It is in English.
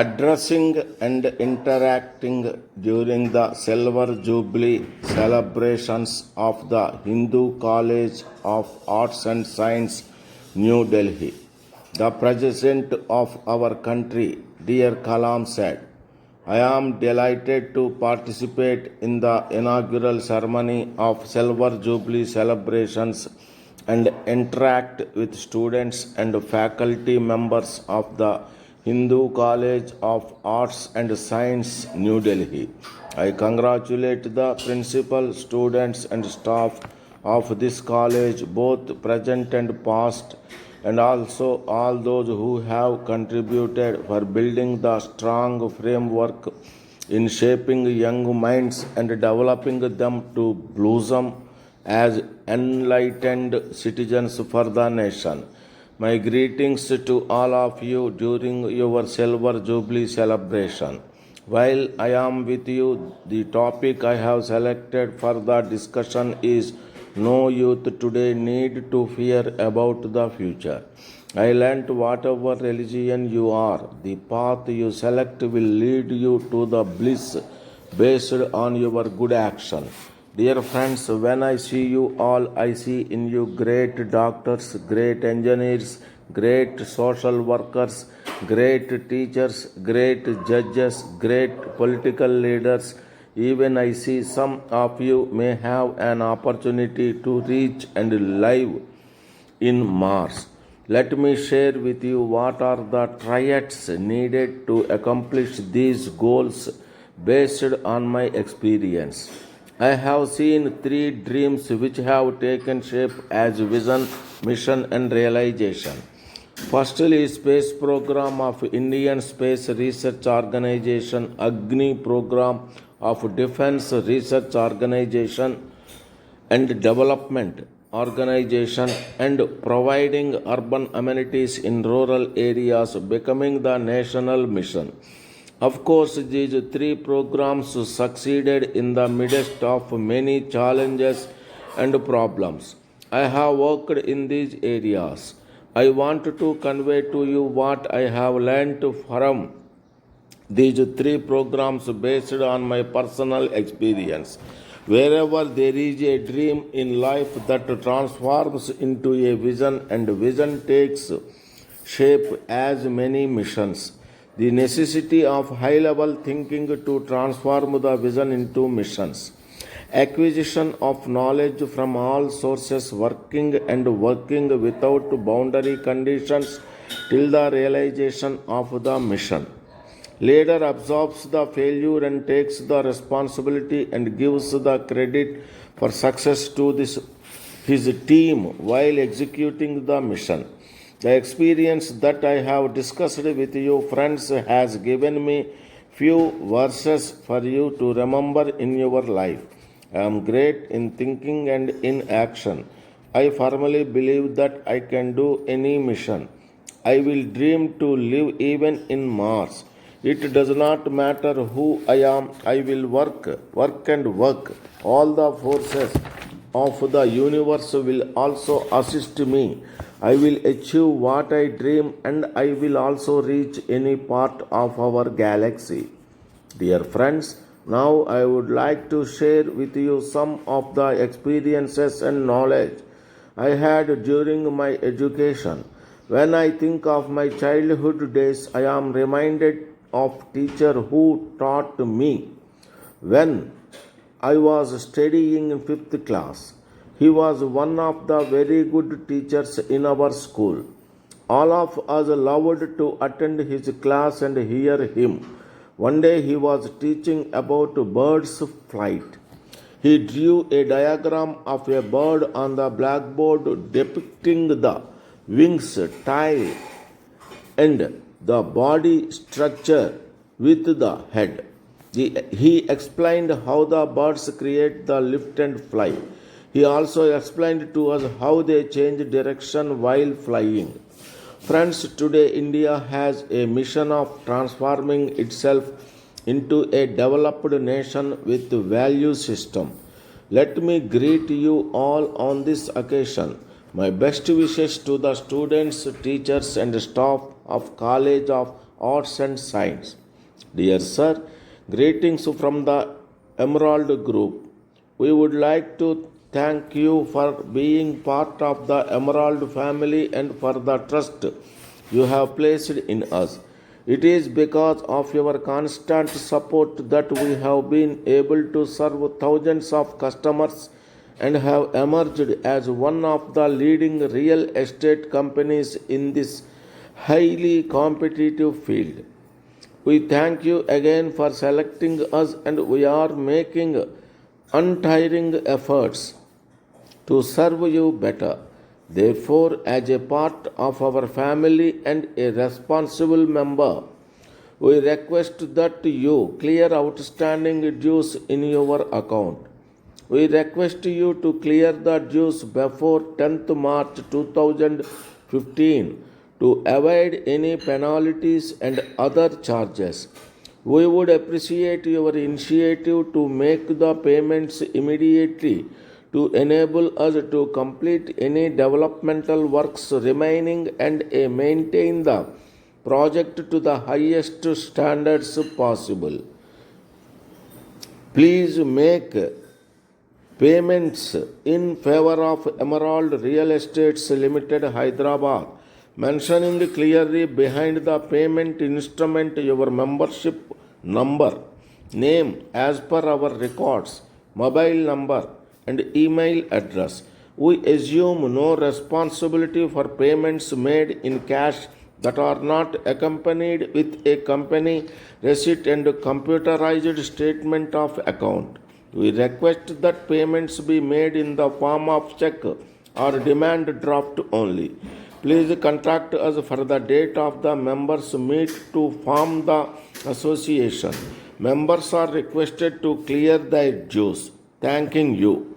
Addressing and interacting during the Silver Jubilee celebrations of the Hindu College of Arts and Science, New Delhi, the President of our country, dear Kalam, said, I am delighted to participate in the inaugural ceremony of Silver Jubilee celebrations and interact with students and faculty members of the Hindu College of Arts and Science, New Delhi. I congratulate the principal, students, and staff of this college, both present and past, and also all those who have contributed for building the strong framework in shaping young minds and developing them to blossom as enlightened citizens for the nation. My greetings to all of you during your Silver Jubilee celebration. While I am with you, the topic I have selected for the discussion is No Youth Today Need to Fear About the Future. I learnt whatever religion you are, the path you select will lead you to the bliss based on your good action. Dear friends, when I see you all, I see in you great doctors, great engineers, great social workers, great teachers, great judges, great political leaders. Even I see some of you may have an opportunity to reach and live in Mars. Let me share with you what are the triads needed to accomplish these goals based on my experience. I have seen three dreams which have taken shape as vision, mission, and realization. Firstly, space program of Indian Space Research Organization, Agni program of Defense Research Organization and Development Organization, and providing urban amenities in rural areas becoming the national mission. Of course, these three programs succeeded in the midst of many challenges and problems. I have worked in these areas. I want to convey to you what I have learned from these three programs based on my personal experience. Wherever there is a dream in life that transforms into a vision, and vision takes shape as many missions. The necessity of high level thinking to transform the vision into missions. Acquisition of knowledge from all sources, working without boundary conditions till the realization of the mission. Leader absorbs the failure and takes the responsibility and gives the credit for success to his team while executing the mission. The experience that I have discussed with you, friends, has given me few verses for you to remember in your life. I am great in thinking and in action. I firmly believe that I can do any mission. I will dream to live even in Mars. It does not matter who I am, I will work. All the forces of the universe will also assist me. I will achieve what I dream, and I will also reach any part of our galaxy. Dear friends, now I would like to share with you some of the experiences and knowledge I had during my education. When I think of my childhood days, I am reminded of teacher who taught me when I was studying in 5th class. He was one of the very good teachers in our school. All of us loved to attend his class and hear him. One day he was teaching about birds' flight. He drew a diagram of a bird on the blackboard depicting the wings, tail, and the body structure with the head. He explained how the birds create the lift and fly. He also explained to us how they change direction while flying. Friends, today India has a mission of transforming itself into a developed nation with value system. Let me greet you all on this occasion. My best wishes to the students, teachers, and staff of College of Arts and Science. Dear Sir, greetings from the Emerald Group. We would like to thank you for being part of the Emerald family and for the trust you have placed in us. It is because of your constant support that we have been able to serve thousands of customers and have emerged as one of the leading real estate companies in this highly competitive field. We thank you again for selecting us, and we are making untiring efforts to serve you better. Therefore, as a part of our family and a responsible member, we request that you clear outstanding dues in your account. We request you to clear the dues before 10th March 2015 to avoid any penalties and other charges. We would appreciate your initiative to make the payments immediately to enable us to complete any developmental works remaining and maintain the project to the highest standards possible. Please make payments in favor of Emerald Real Estates Limited, Hyderabad, mentioning clearly behind the payment instrument your membership number, name as per our records, mobile number, and email address. We assume no responsibility for payments made in cash that are not accompanied with a company receipt and computerized statement of account. We request that payments be made in the form of check or demand draft only. Please contact us for the date of the members' meet to form the association. Members are requested to clear their dues. Thanking you.